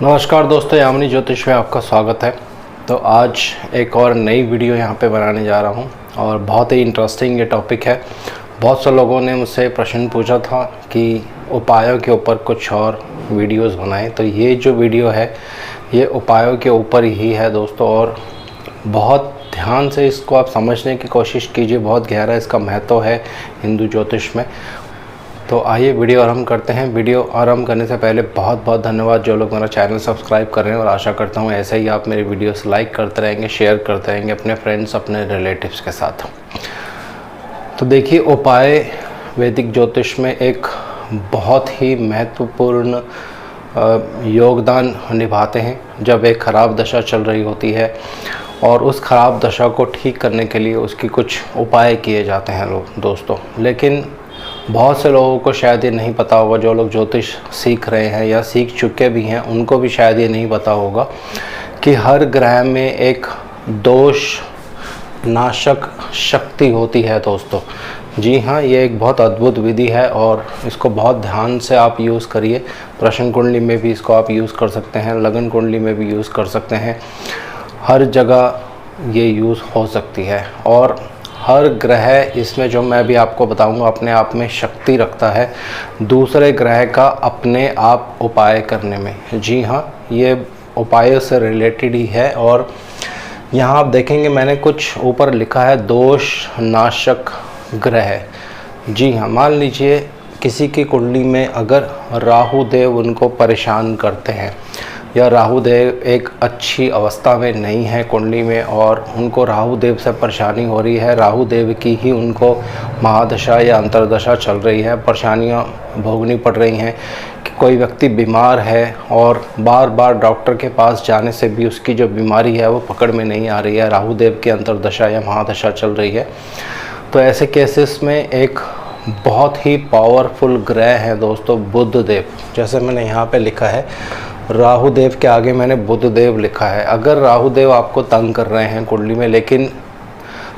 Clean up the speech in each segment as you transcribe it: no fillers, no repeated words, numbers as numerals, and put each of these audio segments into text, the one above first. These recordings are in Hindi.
नमस्कार दोस्तों, यामिनी ज्योतिष में आपका स्वागत है। तो आज एक और नई वीडियो यहाँ पे बनाने जा रहा हूँ और बहुत ही इंटरेस्टिंग ये टॉपिक है। बहुत से लोगों ने मुझसे प्रश्न पूछा था कि उपायों के ऊपर कुछ और वीडियोस बनाएं, तो ये जो वीडियो है ये उपायों के ऊपर ही है दोस्तों। और बहुत ध्यान से इसको आप समझने की कोशिश कीजिए, बहुत गहरा इसका महत्व है हिंदू ज्योतिष में। तो आइए वीडियो आरंभ करते हैं। वीडियो आरंभ करने से पहले बहुत बहुत धन्यवाद जो लोग मेरा चैनल सब्सक्राइब कर रहे हैं, और आशा करता हूँ ऐसे ही आप मेरे वीडियोस लाइक करते रहेंगे, शेयर करते रहेंगे अपने फ्रेंड्स, अपने रिलेटिव्स के साथ। तो देखिए, उपाय वैदिक ज्योतिष में एक बहुत ही महत्वपूर्ण योगदान निभाते हैं। जब एक ख़राब दशा चल रही होती है और उस ख़राब दशा को ठीक करने के लिए उसकी कुछ उपाय किए जाते हैं दोस्तों। लेकिन बहुत से लोगों को शायद ये नहीं पता होगा, जो लोग ज्योतिष सीख रहे हैं या सीख चुके भी हैं उनको भी शायद ये नहीं पता होगा कि हर ग्रह में एक दोष नाशक शक्ति होती है दोस्तों। जी हाँ, ये एक बहुत अद्भुत विधि है और इसको बहुत ध्यान से आप यूज़ करिए। प्रश्न कुंडली में भी इसको आप यूज़ कर सकते हैं, लगन कुंडली में भी यूज़ कर सकते हैं, हर जगह ये यूज़ हो सकती है। और हर ग्रह इसमें, जो मैं भी आपको बताऊंगा, अपने आप में शक्ति रखता है दूसरे ग्रह का अपने आप उपाय करने में। जी हाँ, ये उपायों से रिलेटेड ही है। और यहाँ आप देखेंगे मैंने कुछ ऊपर लिखा है दोष नाशक ग्रह। जी हाँ, मान लीजिए किसी की कुंडली में अगर राहु देव उनको परेशान करते हैं या राहु देव एक अच्छी अवस्था में नहीं है कुंडली में और उनको राहु देव से परेशानी हो रही है, राहु देव की ही उनको महादशा या अंतरदशा चल रही है, परेशानियां भोगनी पड़ रही हैं, कि कोई व्यक्ति बीमार है और बार बार डॉक्टर के पास जाने से भी उसकी जो बीमारी है वो पकड़ में नहीं आ रही है, राहु देव की अंतरदशा या महादशा चल रही है। तो ऐसे केसेस में एक बहुत ही पावरफुल ग्रह है दोस्तों, बुध देव। जैसे मैंने यहाँ पे लिखा है, राहु देव के आगे मैंने बुध देव लिखा है। अगर राहु देव आपको तंग कर रहे हैं कुंडली में, लेकिन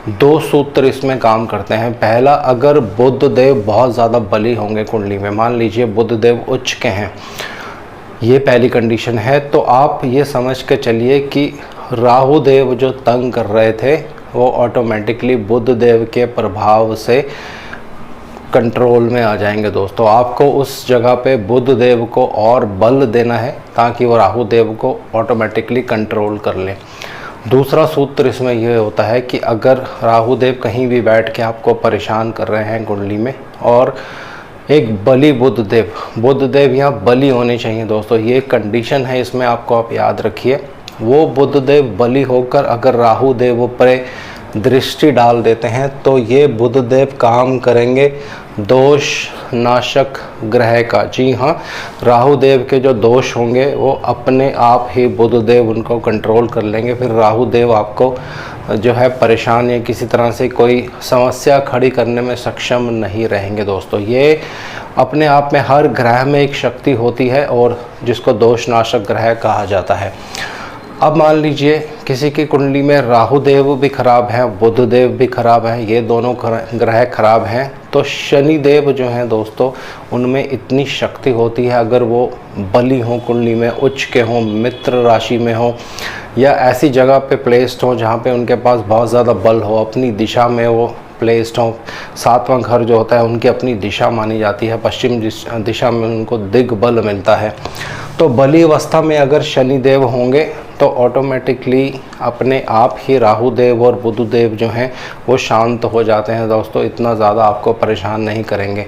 दो सूत्र इसमें काम करते हैं। पहला, अगर बुध देव बहुत ज़्यादा बली होंगे कुंडली में, मान लीजिए बुध देव उच्च के हैं, ये पहली कंडीशन है, तो आप ये समझ के चलिए कि राहु देव जो तंग कर रहे थे वो ऑटोमेटिकली बुध देव के प्रभाव से कंट्रोल में आ जाएंगे दोस्तों। आपको उस जगह पे बुध देव को और बल देना है ताकि वो राहु देव को ऑटोमेटिकली कंट्रोल कर ले। दूसरा सूत्र इसमें यह होता है कि अगर राहु देव कहीं भी बैठ के आपको परेशान कर रहे हैं कुंडली में, और एक बली बुध देव यहाँ बली होने चाहिए दोस्तों, ये कंडीशन है इसमें, आपको आप याद रखिए। वो बुध देव बली होकर अगर राहु देव पर दृष्टि डाल देते हैं तो ये बुध देव काम करेंगे दोष नाशक ग्रह का। जी हाँ, राहु देव के जो दोष होंगे वो अपने आप ही बुध देव उनको कंट्रोल कर लेंगे। फिर राहु देव आपको जो है परेशान या किसी तरह से कोई समस्या खड़ी करने में सक्षम नहीं रहेंगे दोस्तों। ये अपने आप में हर ग्रह में एक शक्ति होती है और जिसको दोष नाशक ग्रह कहा जाता है। अब मान लीजिए किसी की कुंडली में राहु देव भी खराब है, बुध देव भी खराब है, ये दोनों ग्रह खराब हैं, तो शनि देव जो हैं दोस्तों, उनमें इतनी शक्ति होती है, अगर वो बली हों कुंडली में, उच्च के हों, मित्र राशि में हों, या ऐसी जगह पे प्लेस्ड हों जहाँ पे उनके पास बहुत ज़्यादा बल हो, अपनी दिशा में वो प्लेस्ड हों। सातवां घर जो होता है उनकी अपनी दिशा मानी जाती है, पश्चिम दिशा में उनको दिग्बल मिलता है। तो बली अवस्था में अगर शनि देव होंगे तो ऑटोमेटिकली अपने आप ही राहु देव और बुध देव जो हैं वो शांत हो जाते हैं दोस्तों, इतना ज़्यादा आपको परेशान नहीं करेंगे।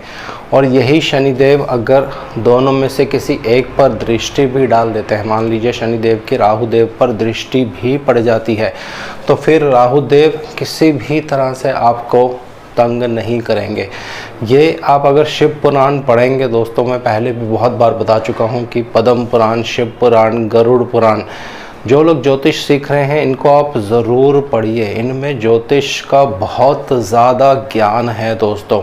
और यही शनि देव अगर दोनों में से किसी एक पर दृष्टि भी डाल देते हैं, मान लीजिए शनि देव की राहु देव पर दृष्टि भी पड़ जाती है, तो फिर राहु देव किसी भी तरह से आपको तंग नहीं करेंगे। ये आप अगर शिव पुराण पढ़ेंगे दोस्तों, मैं पहले भी बहुत बार बता चुका हूँ कि पद्म पुराण, शिव पुराण, गरुड़ पुराण, जो लोग ज्योतिष सीख रहे हैं इनको आप ज़रूर पढ़िए। इनमें ज्योतिष का बहुत ज़्यादा ज्ञान है दोस्तों।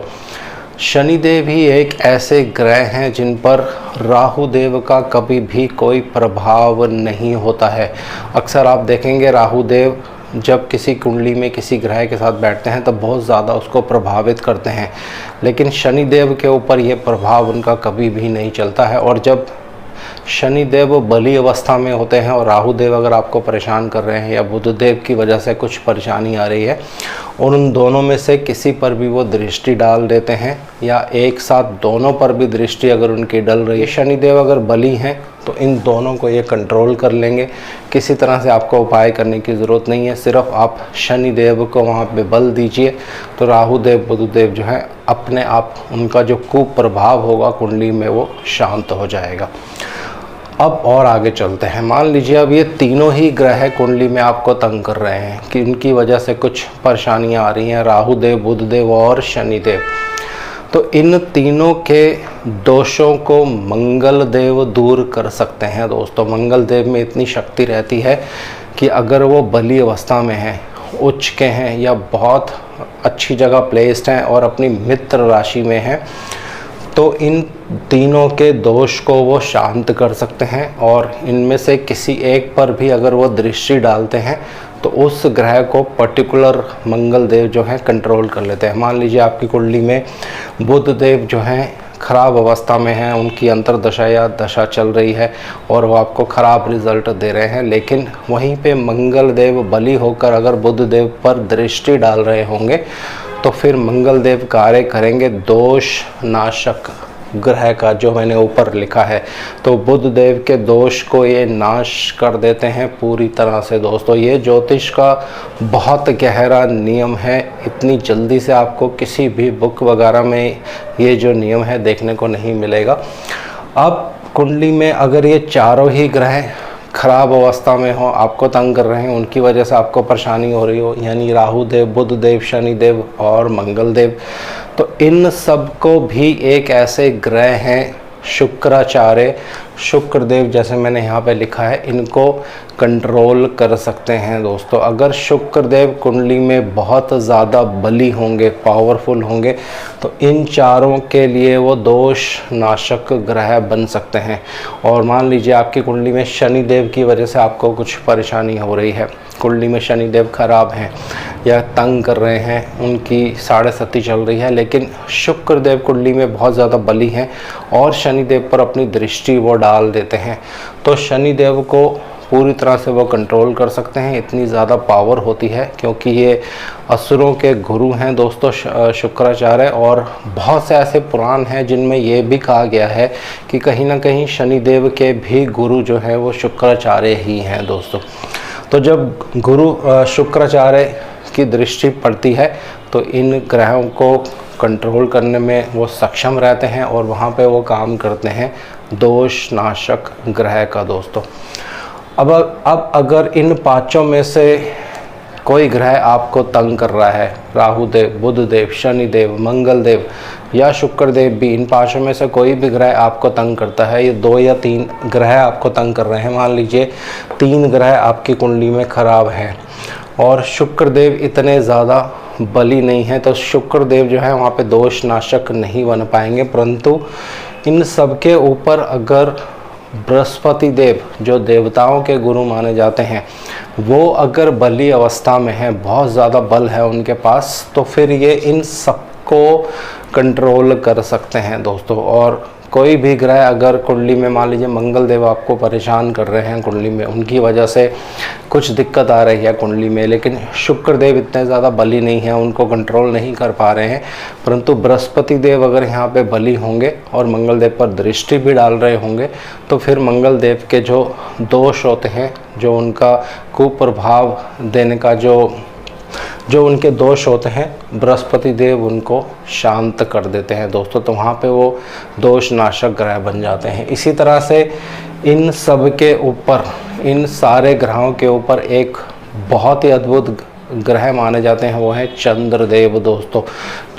शनिदेव ही एक ऐसे ग्रह हैं जिन पर राहु देव का कभी भी कोई प्रभाव नहीं होता है। अक्सर आप देखेंगे राहु देव जब किसी कुंडली में किसी ग्रह के साथ बैठते हैं तब बहुत ज़्यादा उसको प्रभावित करते हैं, लेकिन शनिदेव के ऊपर ये प्रभाव उनका कभी भी नहीं चलता है। और जब शनिदेव बली अवस्था में होते हैं और राहु देव अगर आपको परेशान कर रहे हैं या बुध देव की वजह से कुछ परेशानी आ रही है और उन दोनों में से किसी पर भी वो दृष्टि डाल देते हैं या एक साथ दोनों पर भी दृष्टि अगर उनकी डल रही है, शनिदेव अगर बली हैं तो इन दोनों को ये कंट्रोल कर लेंगे। किसी तरह से आपको उपाय करने की ज़रूरत नहीं है, सिर्फ आप शनिदेव को वहाँ पे बल दीजिए तो राहु देव बुध देव जो है अपने आप उनका जो कुप्रभाव होगा कुंडली में वो शांत हो जाएगा। अब और आगे चलते हैं। मान लीजिए अब ये तीनों ही ग्रह कुंडली में आपको तंग कर रहे हैं कि इनकी वजह से कुछ परेशानियां आ रही हैं, राहु देव बुध देव और शनिदेव। तो इन तीनों के दोषों को मंगल देव दूर कर सकते हैं दोस्तों। मंगल देव में इतनी शक्ति रहती है कि अगर वो बली अवस्था में हैं, उच्च के हैं या बहुत अच्छी जगह प्लेस्ड हैं और अपनी मित्र राशि में हैं, तो इन तीनों के दोष को वो शांत कर सकते हैं और इनमें से किसी एक पर भी अगर वो दृष्टि डालते हैं तो उस ग्रह को पर्टिकुलर मंगल देव जो है कंट्रोल कर लेते हैं। मान लीजिए आपकी कुंडली में बुध देव जो हैं खराब अवस्था में हैं, उनकी अंतर्दशा या दशा चल रही है और वो आपको ख़राब रिजल्ट दे रहे हैं, लेकिन वहीं पे मंगल देव बली होकर अगर बुध देव पर दृष्टि डाल रहे होंगे तो फिर मंगल देव कार्य करेंगे दोष नाशक ग्रह का, जो मैंने ऊपर लिखा है। तो बुध देव के दोष को ये नाश कर देते हैं पूरी तरह से दोस्तों। ये ज्योतिष का बहुत गहरा नियम है, इतनी जल्दी से आपको किसी भी बुक वगैरह में ये जो नियम है देखने को नहीं मिलेगा। अब कुंडली में अगर ये चारों ही ग्रह खराब अवस्था में हो, आपको तंग कर रहे हैं, उनकी वजह से आपको परेशानी हो रही हो, यानी राहु देव बुध देव शनिदेव और मंगल देव, तो इन सब को भी एक ऐसे ग्रह हैं शुक्राचार्य, शुक्रदेव जैसे मैंने यहाँ पे लिखा है, इनको कंट्रोल कर सकते हैं दोस्तों। अगर शुक्रदेव कुंडली में बहुत ज़्यादा बली होंगे, पावरफुल होंगे, तो इन चारों के लिए वो दोष नाशक ग्रह बन सकते हैं। और मान लीजिए आपकी कुंडली में शनिदेव की वजह से आपको कुछ परेशानी हो रही है, कुंडली में शनिदेव खराब हैं या तंग कर रहे हैं, उनकी साढ़े सती चल रही है, लेकिन शुक्रदेव कुंडली में बहुत ज़्यादा बली हैं और शनिदेव पर अपनी दृष्टि वो डाल देते हैं, तो शनिदेव को पूरी तरह से वो कंट्रोल कर सकते हैं। इतनी ज़्यादा पावर होती है क्योंकि ये असुरों के गुरु हैं दोस्तों शुक्राचार्य। और बहुत से ऐसे पुराण हैं जिनमें ये भी कहा गया है कि कहीं ना कहीं शनिदेव के भी गुरु जो हैं वो शुक्राचार्य ही हैं दोस्तों। तो जब गुरु शुक्राचार्य की दृष्टि पड़ती है तो इन ग्रहों को कंट्रोल करने में वो सक्षम रहते हैं और वहाँ पे वो काम करते हैं दोष नाशक ग्रह का दोस्तों। अब अगर इन पांचों में से कोई ग्रह आपको तंग कर रहा है, राहु देव बुध देव शनिदेव मंगल देव या शुक्रदेव भी, इन पांचों में से कोई भी ग्रह आपको तंग करता है, ये 2 या 3 ग्रह आपको तंग कर रहे हैं, मान लीजिए 3 ग्रह आपकी कुंडली में खराब हैं और शुक्रदेव इतने ज़्यादा बली नहीं है, तो शुक्रदेव जो है वहाँ पे दोष नाशक नहीं बन पाएंगे। परंतु इन सब के ऊपर अगर बृहस्पति देव जो देवताओं के गुरु माने जाते हैं वो अगर बली अवस्था में है, बहुत ज़्यादा बल है उनके पास, तो फिर ये इन सबको कंट्रोल कर सकते हैं दोस्तों। और कोई भी ग्रह अगर कुंडली में, मान लीजिए मंगल देव आपको परेशान कर रहे हैं कुंडली में, उनकी वजह से कुछ दिक्कत आ रही है कुंडली में, लेकिन शुक्रदेव इतने ज़्यादा बली नहीं है, उनको कंट्रोल नहीं कर पा रहे हैं, परंतु बृहस्पति देव अगर यहाँ पे बली होंगे और मंगल देव पर दृष्टि भी डाल रहे होंगे, तो फिर मंगल देव के जो दोष होते हैं, जो उनका कुप्रभाव देने का जो उनके दोष होते हैं, बृहस्पति देव उनको शांत कर देते हैं दोस्तों। तो वहाँ पे वो दोष नाशक ग्रह बन जाते हैं। इसी तरह से इन सब के ऊपर, इन सारे ग्रहों के ऊपर एक बहुत ही अद्भुत ग्रह माने जाते हैं, वो है चंद्रदेव दोस्तों।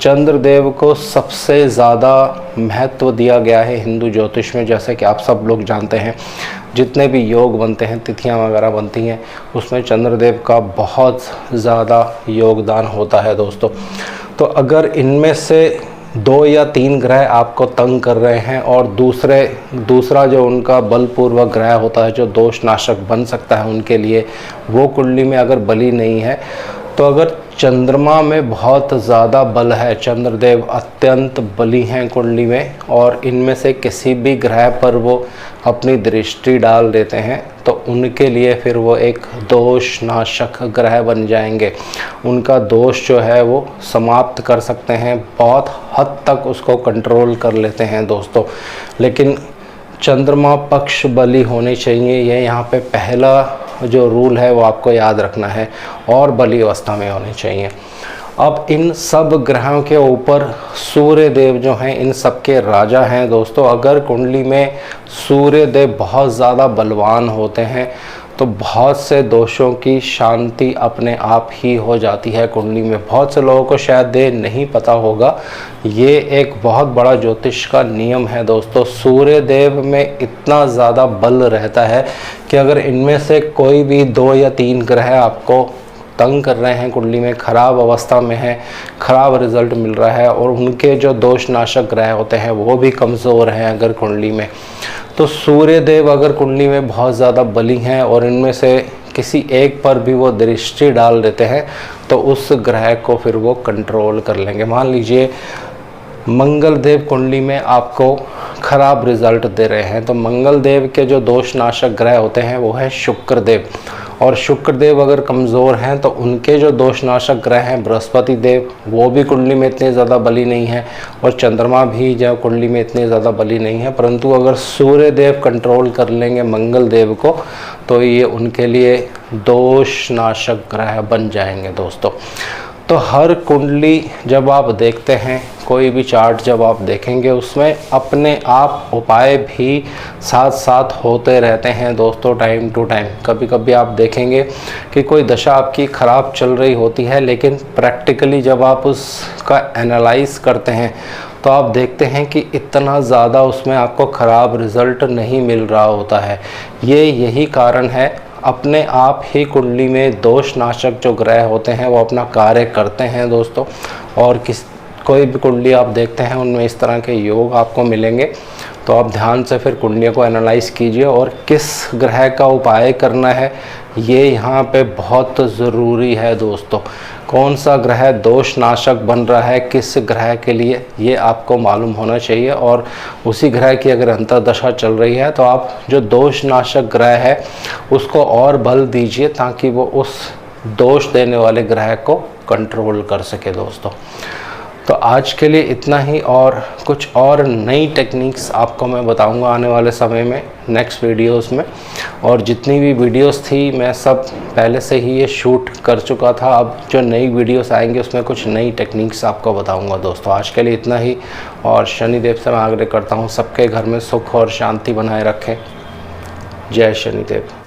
चंद्रदेव को सबसे ज़्यादा महत्व दिया गया है हिंदू ज्योतिष में। जैसे कि आप सब लोग जानते हैं, जितने भी योग बनते हैं, तिथियां वगैरह बनती हैं, उसमें चंद्रदेव का बहुत ज़्यादा योगदान होता है दोस्तों। तो अगर इनमें से 2 या 3 ग्रह आपको तंग कर रहे हैं और दूसरा जो उनका बलपूर्वक ग्रह होता है, जो दोष नाशक बन सकता है उनके लिए, वो कुंडली में अगर बली नहीं है, तो अगर चंद्रमा में बहुत ज़्यादा बल है, चंद्रदेव अत्यंत बली हैं कुंडली में, और इनमें से किसी भी ग्रह पर वो अपनी दृष्टि डाल देते हैं तो उनके लिए फिर वो एक दोष नाशक ग्रह बन जाएंगे। उनका दोष जो है वो समाप्त कर सकते हैं, बहुत हद तक उसको कंट्रोल कर लेते हैं दोस्तों। लेकिन चंद्रमा पक्ष बली होनी चाहिए, ये यहाँ पे पहला जो रूल है वो आपको याद रखना है, और बली अवस्था में होनी चाहिए। अब इन सब ग्रहों के ऊपर सूर्य देव जो हैं इन सब के राजा हैं दोस्तों। अगर कुंडली में सूर्य देव बहुत ज़्यादा बलवान होते हैं तो बहुत से दोषों की शांति अपने आप ही हो जाती है कुंडली में। बहुत से लोगों को शायद ये नहीं पता होगा, ये एक बहुत बड़ा ज्योतिष का नियम है दोस्तों। सूर्य देव में इतना ज़्यादा बल रहता है कि अगर इनमें से कोई भी 2 या 3 ग्रह आपको तंग कर रहे हैं, कुंडली में ख़राब अवस्था में है, ख़राब रिजल्ट मिल रहा है, और उनके जो दोष नाशक ग्रह होते हैं वो भी कमज़ोर हैं अगर कुंडली में, तो सूर्य देव अगर कुंडली में बहुत ज़्यादा बली हैं और इनमें से किसी एक पर भी वो दृष्टि डाल देते हैं तो उस ग्रह को फिर वो कंट्रोल कर लेंगे। मान लीजिए मंगल देव कुंडली में आपको ख़राब रिजल्ट दे रहे हैं, तो मंगल देव के जो दोष नाशक ग्रह होते हैं वो है शुक्र देव, और शुक्र देव अगर कमज़ोर हैं तो उनके जो दोषनाशक ग्रह हैं बृहस्पति देव, वो भी कुंडली में इतने ज़्यादा बली नहीं है, और चंद्रमा भी जो कुंडली में इतने ज़्यादा बली नहीं है। परंतु अगर सूर्य देव कंट्रोल कर लेंगे मंगल देव को तो ये उनके लिए दोषनाशक ग्रह बन जाएंगे दोस्तों। तो हर कुंडली जब आप देखते हैं, कोई भी चार्ट जब आप देखेंगे, उसमें अपने आप उपाय भी साथ साथ होते रहते हैं दोस्तों टाइम टू टाइम। कभी कभी आप देखेंगे कि कोई दशा आपकी ख़राब चल रही होती है, लेकिन प्रैक्टिकली जब आप उसका एनालाइज करते हैं तो आप देखते हैं कि इतना ज़्यादा उसमें आपको ख़राब रिज़ल्ट नहीं मिल रहा होता है। यही कारण है, अपने आप ही कुंडली में दोष नाशक जो ग्रह होते हैं वो अपना कार्य करते हैं दोस्तों। और कोई भी कुंडली आप देखते हैं उनमें इस तरह के योग आपको मिलेंगे, तो आप ध्यान से फिर कुंडलियों को एनालाइज कीजिए और किस ग्रह का उपाय करना है ये यहाँ पे बहुत ज़रूरी है दोस्तों। कौन सा ग्रह दोष नाशक बन रहा है किस ग्रह के लिए, ये आपको मालूम होना चाहिए। और उसी ग्रह की अगर अंतर्दशा चल रही है तो आप जो दोष नाशक ग्रह है उसको और बल दीजिए ताकि वो उस दोष देने वाले ग्रह को कंट्रोल कर सके दोस्तों। तो आज के लिए इतना ही, और कुछ और नई टेक्निक्स आपको मैं बताऊंगा आने वाले समय में नेक्स्ट वीडियोस में। और जितनी भी वीडियोस थी मैं सब पहले से ही ये शूट कर चुका था, अब जो नई वीडियोस आएंगे उसमें कुछ नई टेक्निक्स आपको बताऊंगा दोस्तों। आज के लिए इतना ही, और शनिदेव से मैं आग्रह करता हूँ सबके घर में सुख और शांति बनाए रखें। जय शनिदेव।